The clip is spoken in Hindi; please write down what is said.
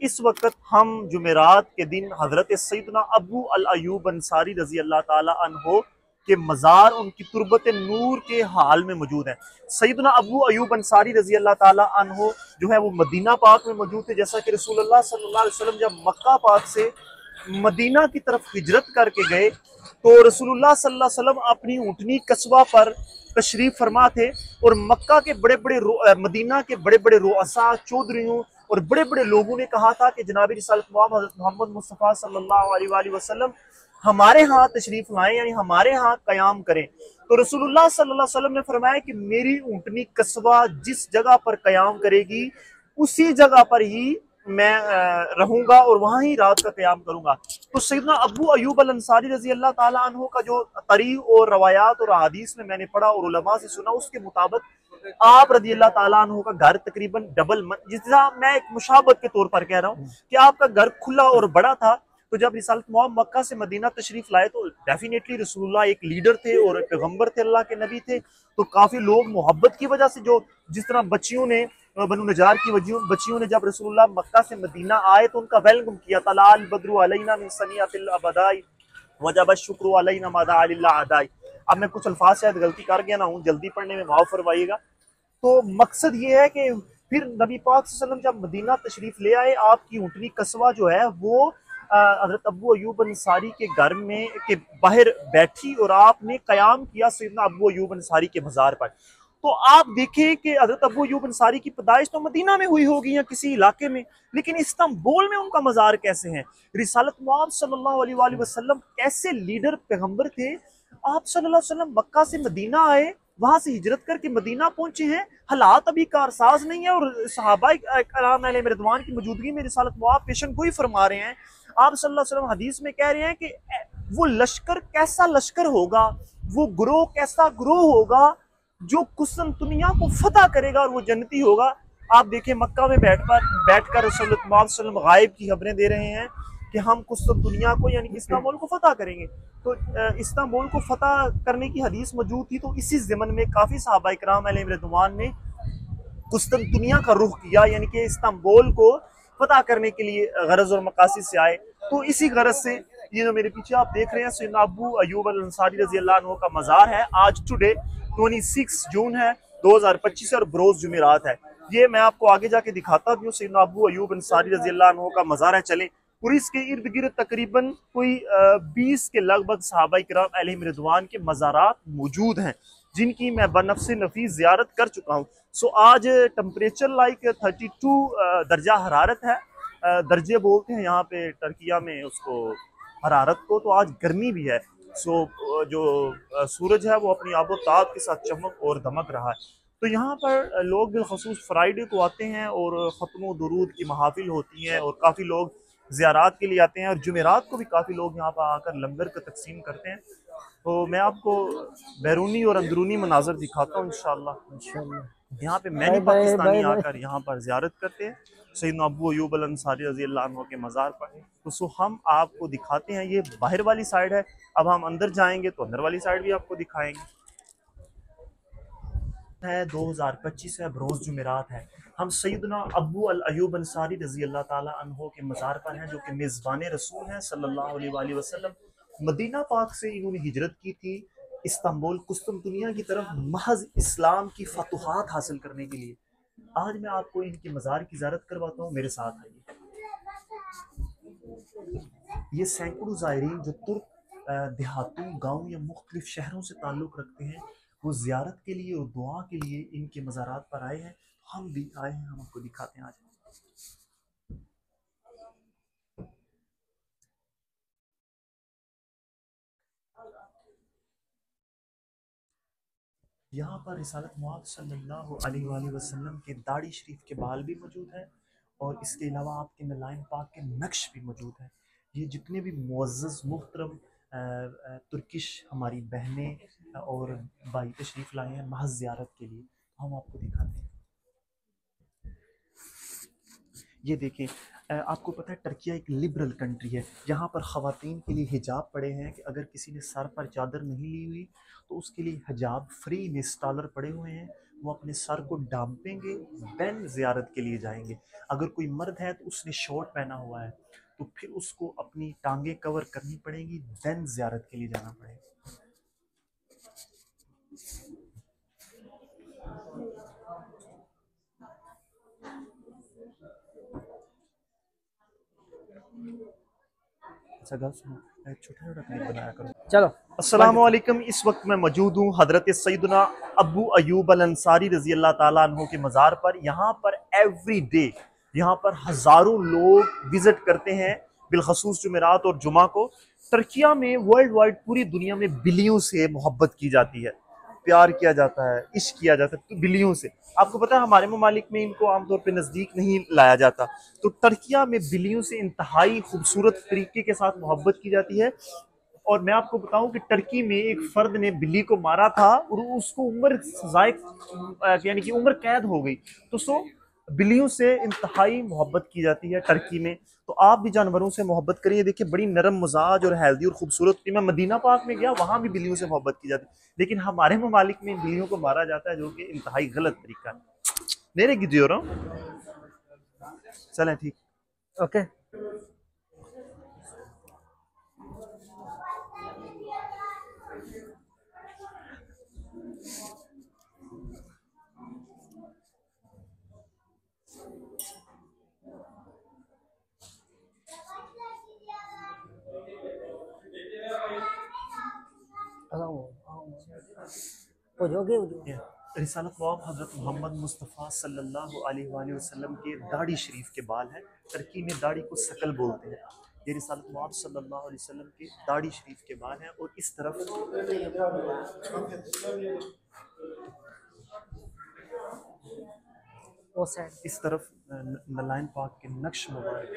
इस वक्त हम जुमेरात के दिन हजरत सैयदना अबू अल अयूब अंसारी रजी अल्लाह ताला अन्हो के मज़ार, उनकी तुरबत नूर के हाल में मौजूद है। सैयदना अबू अयूब अंसारी रजी अल्लाह ताला अन्हो जो है वो मदीना पाक में मौजूद थे। जैसा कि रसूलुल्लाह सल्लल्लाहु अलैहि वसल्लम जब मक्का पाक से मदीना की तरफ हिजरत करके गए तो रसूलुल्लाह सल्लल्लाहु अलैहि वसल्लम अपनी ऊँटनी कस्बा पर तशरीफ फरमा थे और मक्का के बड़े बड़े मदीना के बड़े बड़े रुअसा, चौधरियों और बड़े बड़े लोगों ने कहा था कि जनाब रिसालत मोहम्मद मुस्तफ़ा सल्लल्लाहु अलैहि वसल्लम हमारे यहाँ तशरीफ लाएं, यानी हमारे यहाँ कयाम करें। तो रसूलुल्लाह सल्लल्लाहु अलैहि वसल्लम ने फरमाया कि मेरी ऊँटनी कस्बा जिस जगह पर कयाम करेगी उसी जगह पर ही मैं रहूंगा और वहां ही रात का कयाम करूंगा। तो सैयदना अबू अयूब अल अंसारी रजी अल्लाह ताला अन्हु का जो तरीक़ और रवायात और हदीस में मैंने पढ़ा और उलमा से सुना, उसके मुताबिक आप रजी अल्लाह ताला अन्हु का घर तकरीबन डबल, जितना मैं एक मुशाबत के तौर पर कह रहा हूँ कि आपका घर खुला और बड़ा था। तो जब रिसालत मोहम्मद मक्का से मदीना तशरीफ लाए तो डेफिनेटली रसूलुल्लाह एक लीडर थे और पैगंबर थे, अल्लाह के नबी थे। तो काफी लोग मोहब्बत की वजह से, जो जिस तरह बच्चियों ने बनु नजार की बच्चियों ने जब रसूलुल्लाह मक्का से मदीना आए तो उनका वेलकम किया। तलाल बद्रु अलैना मिन सनियातिल अबदाई वजब शुक्र अलैना मदा अलिल्लाह अदाई। अब मैं कुछ अल्फाज शायद गलती कर गया ना हूँ, जल्दी पढ़ने में माफ फरमाइएगा। तो मकसद ये है कि फिर नबी पाक सल्लल्लाहु अलैहि वसल्लम जब मदीना तशरीफ ले आए, आपकी ऊँटनी कस्बा जो है वो हजरत अबू अयूब अंसारी के घर में के बाहर बैठी और आपने कयाम किया सैयदना अबू अयूब अंसारी के मज़ार पर। तो आप देखें कि हजरत अबू अयूब अंसारी की पैदाइश तो मदीना में हुई होगी या किसी इलाके में, लेकिन इस्तांबुल में उनका मज़ार कैसे है? रिसालत मुआब सल्लल्लाहु अलैहि वसल्लम कैसे लीडर पैगंबर थे, आप सल्लल्लाहु अलैहि वसल्लम मक्का से मदीना आए, वहां से हिजरत करके मदीना पहुंचे हैं, हालात अभी कारसाज नहीं है और सहाबा कराम अलैहिम रिदवान की मौजूदगी में रिसालत मुआब पेशन गोई फरमा रहे हैं। आप सल्लल्लाहु अलैहि वसल्लम हदीस में कह रहे हैं कि वो लश्कर कैसा लश्कर होगा, वो ग्रोह कैसा ग्रोह होगा जो कुस्तुनतुनिया को फतह करेगा और वो जन्नती होगा। आप देखिए मक्का में बैठकर रसूलुल्लाह गायब की खबरें दे रहे हैं कि हम कुस्तुनतुनिया को यानी इस्तांबुल को फतह करेंगे। तो इस्तांबुल को फतह करने की हदीस मौजूद थी। तो इसी ज़मन में काफ़ी सहाबा इकराम अलैहिम रिदवान ने कुस्तुनतुनिया का रुख किया, यानी कि इस्तांबुल को फतह करने के लिए गरज और मकासिद से आए। तो इसी गरज से ये जो मेरे पीछे आप देख रहे हैं सैयदना अबू अयूब अल अंसारी रजी अल्लाह अन्हु का मज़ार है। आज टुडे 26 जून है 2025 और बरोज जुमेरात है। ये मैं आपको आगे जाके दिखाता भी हूँ। सैयदना अबू अयूब अंसारी रजी अल्लाह अन्हु का मज़ार है। चले और इसके इर्द गिर्द तकरीबन कोई 20 के लगभग सहाबा इकराम अलैहिम रिदवान के मज़ारात मौजूद हैं जिनकी मैं बनफ्से नफीस ज़ियारत कर चुका हूँ। सो आज टेम्परेचर लाइक 32 दर्जा हरारत है। दर्जे बोलते हैं यहाँ पे टर्किया में उसको हरारत को। तो आज गर्मी भी है। सो जो सूरज है वो अपनी आबोताब के साथ चमक और दमक रहा है। तो यहाँ पर लोग बिलखसूस फ्राइडे को आते हैं और ख़त्म दुरूद की महाफिल होती हैं और काफ़ी लोग ज़ियारात के लिए आते हैं और जुमेरात को भी काफ़ी लोग यहाँ पर आकर लंगर का तकसीम करते हैं। तो मैं आपको बैरूनी और अंदरूनी मनाजर दिखाता हूँ इंशाल्लाह। यहाँ पे मैंने पाकिस्तानी आकर यहाँ पर ज़ियारत करते हैं सैयदना अबू अयूब अल अंसारी रज़ी अल्लाह अन्हु के मज़ार पर। तो सो हम आपको दिखाते हैं, ये बाहर वाली साइड है। अब हम अंदर जाएंगे तो अंदर वाली साइड भी आपको दिखाएंगे। है 2025 है, बरोज जुमेरात है। हम सैयदना अबू अल अयूब अंसारी रज़ी अल्लाह ताला अन्हु के मज़ार पर हैं जो कि मेज़बान रसूल हैं सल्लल्लाहु अलैहि वसल्लम। मदीना पाक से इन्होंने हिजरत की थी इस्तांबुल कुस्तुनतुनिया की तरफ महज इस्लाम की फतुहात हासिल करने के लिए। आज मैं आपको इनके मज़ार की ज़ियारत करवाता हूँ, मेरे साथ आइए। ये सैकड़ों ज़ायरीन जो तुर्क देहातों, गाँव या मुख्तलिफ शहरों से ताल्लुक़ रखते हैं वो ज़ियारत के लिए और दुआ के लिए इनके मज़ारात पर आए हैं। हम भी आए हैं, हम आपको दिखाते हैं आज। यहाँ पर रिसालत मुआद सल्लल्लाहु अलैहि वसल्लम के दाढ़ी शरीफ के बाल भी मौजूद हैं और इसके अलावा आपके नलाइन पाक के नक्श भी मौजूद हैं। ये जितने भी मुअज़्ज़ज़ मुहतरम तुर्किश हमारी बहनें और भाई तशरीफ़ लाए हैं महज ज़ियारत के लिए, हम आपको दिखाते हैं। ये देखें, आपको पता है टर्किया एक लिबरल कंट्री है। यहाँ पर ख़वातीन के लिए हिजाब पड़े हैं कि अगर किसी ने सर पर चादर नहीं ली हुई तो उसके लिए हिजाब फ्री में स्कॉलर पड़े हुए हैं। वो अपने सर को ढांपेंगे, देन जियारत के लिए जाएंगे। अगर कोई मर्द है तो उसने शॉर्ट पहना हुआ है तो फिर उसको अपनी टांगे कवर करनी पड़ेगी, देन जियारत के लिए जाना पड़ेगा। अच्छा गल सुनो, छोटा छोटा क्लिप बनाया करो। चलो अस्सलाम वालेकुम। इस वक्त मैं मौजूद हूँ हजरत सैयदना अबू अयूब अल अंसारी रजी अल्लाह ताला अन्हु के मज़ार पर। यहाँ पर एवरी डे यहाँ पर हज़ारों लोग विजिट करते हैं, बिलखसूस जुमेरात और जुमा को। टर्किया में वर्ल्ड वाइड पूरी दुनिया में बिल्लियों से मोहब्बत की जाती है, प्यार किया जाता है, इश्क किया जाता है तो बिल्लियों से। आपको पता है हमारे ममालिक में इनको आमतौर पर नज़दीक नहीं लाया जाता, तो टर्किया में बिल्लियों से इंतहाई खूबसूरत तरीके के साथ मोहब्बत की जाती है। और मैं आपको बताऊं कि टर्की में एक फर्द ने बिल्ली को मारा था और उसको उम्र सजाए यानी कि उम्र कैद हो गई। तो बिल्लियों से इंतहाई मोहब्बत की जाती है टर्की में। तो आप भी जानवरों से मोहब्बत करिए, देखिए बड़ी नरम मिजाज और हेल्दी और खूबसूरत। मैं मदीना पाक में गया, वहां भी बिल्लियों से मोहब्बत की जाती है, लेकिन हमारे ममालिक में बिल्लियों को मारा जाता है, जो कि इंतहाई गलत तरीका है। मेरे की हो रहा हूँ। चलें ठीक। ओके। रिसालत मआब हज़रत मोहम्मद मुस्तफ़ा सल्लल्लाहु अलैहि वसल्लम के दाढ़ी शरीफ के बाल हैं। टर्की में दाढ़ी को शकल बोलते हैं। ये रिसालत मआब सल्लल्लाहु अलैहि वसल्लम के दाढ़ी शरीफ के बाल हैं। और इस तरफ नलाइन पाक के नक्श मुबारक।